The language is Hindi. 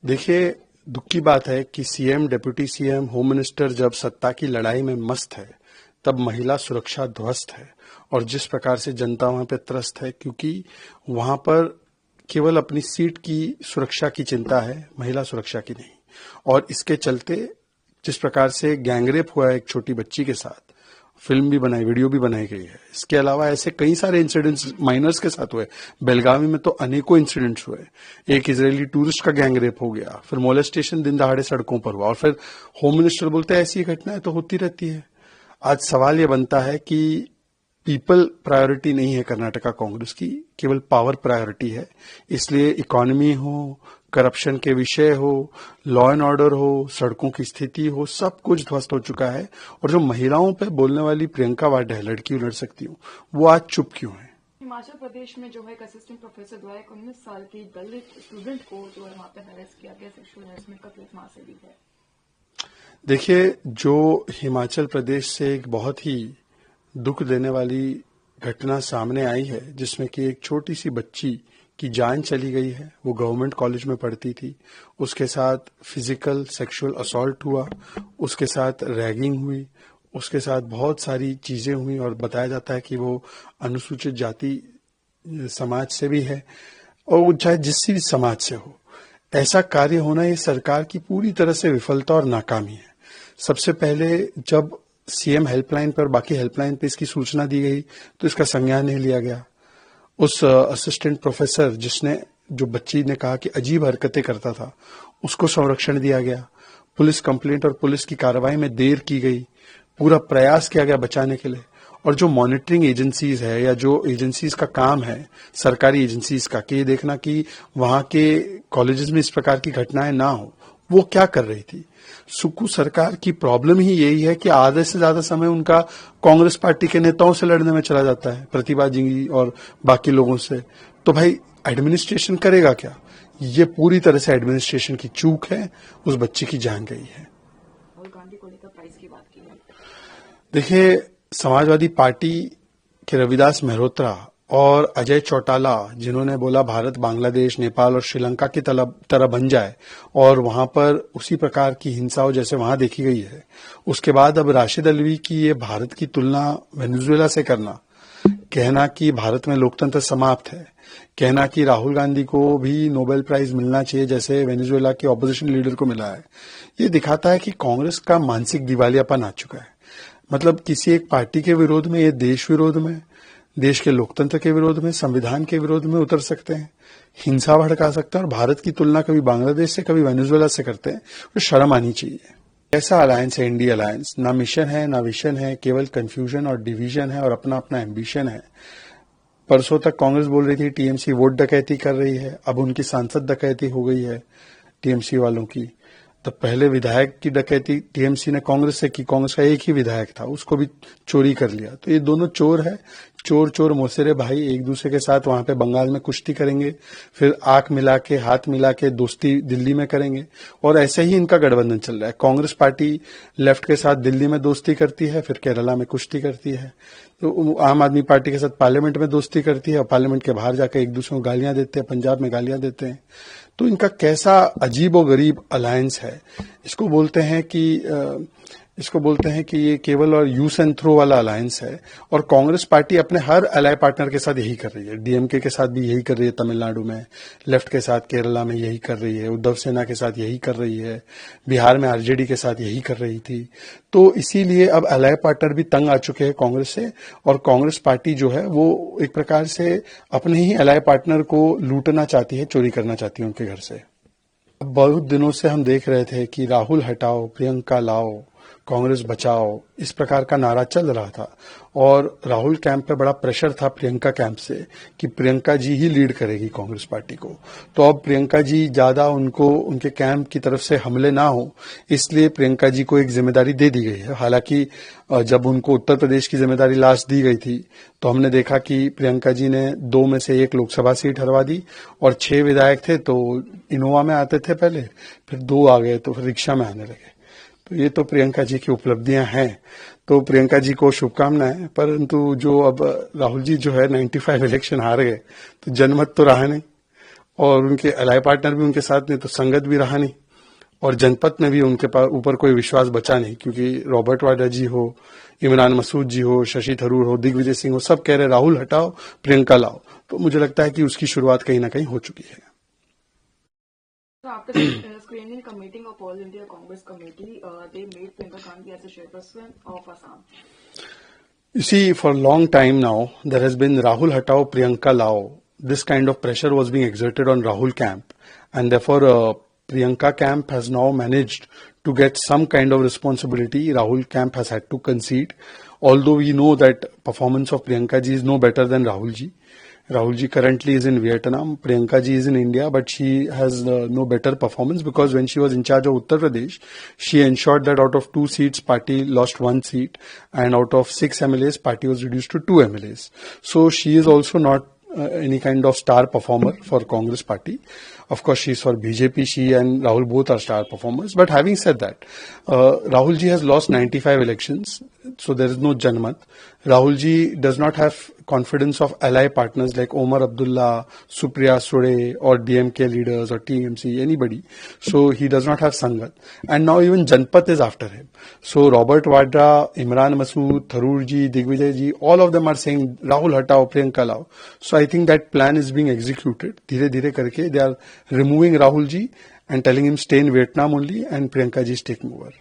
देखिए, दुख की बात है कि CM, deputy CM, home minister जब सत्ता की लड़ाई में मस्त है, तब महिला सुरक्षा ध्वस्त है। और जिस प्रकार से जनता वहां पे त्रस्त है, क्योंकि वहां पर केवल अपनी सीट की सुरक्षा की चिंता है, महिला सुरक्षा की नहीं। और इसके चलते जिस प्रकार से गैंगरेप हुआ है एक छोटी बच्ची के साथ, फिल्म भी बनाई, वीडियो भी बनाई गई है। इसके अलावा ऐसे कई सारे इंसिडेंट्स माइनर्स के साथ हुए। बेलगावी में तो अनेकों इंसिडेंट्स हुए। एक इजरायली टूरिस्ट का गैंगरेप हो गया, फिर मोलेस्टेशन दिन दहाड़े सड़कों पर हुआ, और फिर होम मिनिस्टर बोलते हैं ऐसी घटनाएं तो होती रहती है। आज सवाल ये बनता है कि पीपल प्रायोरिटी नहीं है कर्नाटका कांग्रेस की, केवल पावर प्रायोरिटी है। इसलिए इकोनॉमी हो, करप्शन के विषय हो, लॉ एंड ऑर्डर हो, सड़कों की स्थिति हो, सब कुछ ध्वस्त हो चुका है। और जो महिलाओं पे बोलने वाली प्रियंका वाड्रा है, लड़की लड़ सकती हूँ, वो आज चुप क्यों है? हिमाचल प्रदेश में जो है एक असिस्टेंट प्रोफेसर द्वारा एक 19 साल की दलित स्टूडेंट को जो है वहां पे हरेस किया गया, सेक्सुअल हरेसमेंट का केस वहां से भी है। देखिए, जो हिमाचल प्रदेश से एक बहुत ही दुख देने वाली घटना सामने आई है, जिसमें कि एक छोटी सी बच्ची की जान चली गई है। वो गवर्नमेंट कॉलेज में पढ़ती थी, उसके साथ फिजिकल सेक्सुअल असॉल्ट हुआ, उसके साथ रैगिंग हुई, उसके साथ बहुत सारी चीजें हुई। और बताया जाता है कि वो अनुसूचित जाति समाज से भी है, और वो चाहे जिस भी समाज से हो। ऐसा कार्य होना ये सरकार की पूरी तरह से विफलता और नाकामी है। सबसे पहले जब सीएम हेल्पलाइन पर, बाकी हेल्पलाइन पे इसकी सूचना दी गई, तो इसका संज्ञान नहीं लिया गया। उस असिस्टेंट प्रोफेसर जिसने, जो बच्ची ने कहा कि अजीब हरकतें करता था, उसको संरक्षण दिया गया। पुलिस कंप्लेंट और पुलिस की कार्रवाई में देर की गई, पूरा प्रयास किया गया बचाने के लिए। और जो मॉनिटरिंग एजेंसीज है, या जो एजेंसीज का काम है, सरकारी एजेंसीज का, कि ये देखना कि वहां के कॉलेजेस में इस प्रकार की घटनाएं ना हो, वो क्या कर रही थी? सुक्खू सरकार की प्रॉब्लम ही यही है कि आधे से ज्यादा समय उनका कांग्रेस पार्टी के नेताओं से लड़ने में चला जाता है, प्रतिभा जी और बाकी लोगों से। तो भाई एडमिनिस्ट्रेशन करेगा क्या? ये पूरी तरह से एडमिनिस्ट्रेशन की चूक है। उस बच्ची की जान गई है। राहुल गांधी को लेकर प्राइस की बात की है। देखिए, समाजवादी पार्टी के रविदास मेहरोत्रा और अजय चौटाला, जिन्होंने बोला भारत बांग्लादेश, नेपाल और श्रीलंका की तरह बन जाए, और वहां पर उसी प्रकार की हिंसा हो जैसे वहां देखी गई है। उसके बाद अब राशिद अल्वी की ये भारत की तुलना वेनेजुएला से करना, कहना कि भारत में लोकतंत्र समाप्त है, कहना कि राहुल गांधी को भी नोबेल प्राइज मिलना चाहिए जैसे वेनेजुएला के ऑपोजिशन लीडर को मिला है, ये दिखाता है कि कांग्रेस का मानसिक दिवालियापन आ चुका है। मतलब किसी एक पार्टी के विरोध में, ये देश विरोध में, देश के लोकतंत्र के विरोध में, संविधान के विरोध में उतर सकते हैं, हिंसा भड़का सकते हैं, और भारत की तुलना कभी बांग्लादेश से, कभी वेनेजुएला से करते हैं। तो शर्म आनी चाहिए। ऐसा अलायंस है इंडिया अलायंस, ना मिशन है ना विजन है, केवल कंफ्यूजन और डिवीजन है, और अपना अपना एम्बिशन है। परसों तक कांग्रेस बोल रही थी टीएमसी वोट डकैती कर रही है, अब उनकी सांसद डकैती हो गई है टीएमसी वालों की। तो पहले विधायक की डकैती टीएमसी ने कांग्रेस से की, कांग्रेस का एक ही विधायक था, उसको भी चोरी कर लिया। तो ये दोनों चोर है, चोर चोर मौसेरे भाई एक दूसरे के साथ वहां पे बंगाल में कुश्ती करेंगे, फिर आंख मिला के, हाथ मिला के दोस्ती दिल्ली में करेंगे। और ऐसे ही इनका गठबंधन चल रहा है। कांग्रेस पार्टी लेफ्ट के साथ दिल्ली में दोस्ती करती है, फिर केरला में कुश्ती करती है। तो आम आदमी पार्टी के साथ पार्लियामेंट में दोस्ती करती है, और पार्लियामेंट के बाहर जाकर एक दूसरे को गालियां देते हैं, पंजाब में गालियां देते हैं। तो इनका कैसा अजीब और गरीब अलायंस है। इसको बोलते हैं कि ये केवल और यूज एंड थ्रो वाला अलायंस है। और कांग्रेस पार्टी अपने हर अलाय पार्टनर के साथ यही कर रही है। डीएमके के साथ भी यही कर रही है तमिलनाडु में, लेफ्ट के साथ केरला में यही कर रही है, उद्धव सेना के साथ यही कर रही है, बिहार में आरजेडी के साथ यही कर रही थी। तो इसीलिए अब अलाय पार्टनर भी तंग आ चुके हैं कांग्रेस से, और कांग्रेस पार्टी जो है वो एक प्रकार से अपने ही अलाय पार्टनर को लूटना चाहती है, चोरी करना चाहती है उनके घर से। बहुत दिनों से हम देख रहे थे कि राहुल हटाओ, प्रियंका लाओ, कांग्रेस बचाओ, इस प्रकार का नारा चल रहा था। और राहुल कैंप पे बड़ा प्रेशर था प्रियंका कैंप से कि प्रियंका जी ही लीड करेगी कांग्रेस पार्टी को। तो अब प्रियंका जी ज्यादा उनको, उनके कैंप की तरफ से हमले ना हो, इसलिए प्रियंका जी को एक जिम्मेदारी दे दी गई है। हालांकि जब उनको उत्तर प्रदेश की जिम्मेदारी लास्ट दी गई थी, तो हमने देखा कि प्रियंका जी ने 2 में से 1 लोकसभा सीट हरवा दी, और 6 विधायक थे तो इनोवा में आते थे पहले, फिर 2 आ गए तो फिर रिक्शा में आने लगे। तो ये तो प्रियंका जी की उपलब्धियां हैं। तो प्रियंका जी को शुभकामनाएं। परंतु जो अब राहुल जी जो है 95 इलेक्शन हार गए, तो जनमत तो रहा नहीं, और उनके अलाय पार्टनर भी उनके साथ नहीं, तो संगत भी रहा नहीं, और जनपद में भी उनके ऊपर कोई विश्वास बचा नहीं, क्योंकि रॉबर्ट वाड्रा जी हो, इमरान मसूद जी हो, शशि थरूर हो, दिग्विजय सिंह हो, सब कह रहे राहुल हटाओ, प्रियंका लाओ। तो मुझे लगता है कि उसकी शुरुआत कहीं ना कहीं हो चुकी है। So after screening a meeting of All India Congress Committee, they made Priyanka Gandhi as a chairperson of Assam. You see, for a long time now, there has been Rahul Hatao, Priyanka Lao. This kind of pressure was being exerted on Rahul camp, and therefore Priyanka camp has now managed to get some kind of responsibility. Rahul camp has had to concede, although we know that performance of Priyanka ji is no better than Rahul ji. Rahul ji currently is in Vietnam, Priyanka ji is in India, but she has no better performance, because when she was in charge of Uttar Pradesh, she ensured that out of 2 seats, party lost 1 seat, and out of 6 MLAs, party was reduced to 2 MLAs. So she is also not any kind of star performer for Congress party. Of course, she is for BJP. She and Rahul both are star performers. But having said that, Rahul ji has lost 95 elections, so there is no Janmat. Rahul ji does not have confidence of ally partners like Omar Abdullah, Supriya Sure, or DMK leaders or TMC, anybody. So he does not have Sangat. And now even Janpat is after him. So Robert Vadra, Imran Masood, Tharoor ji, Digvijay ji, all of them are saying Rahul hatao, Priyanka lao. So I think that plan is being executed. Dhire dhire karke they are removing Rahul ji and telling him stay in Vietnam only, and Priyanka ji is taking over.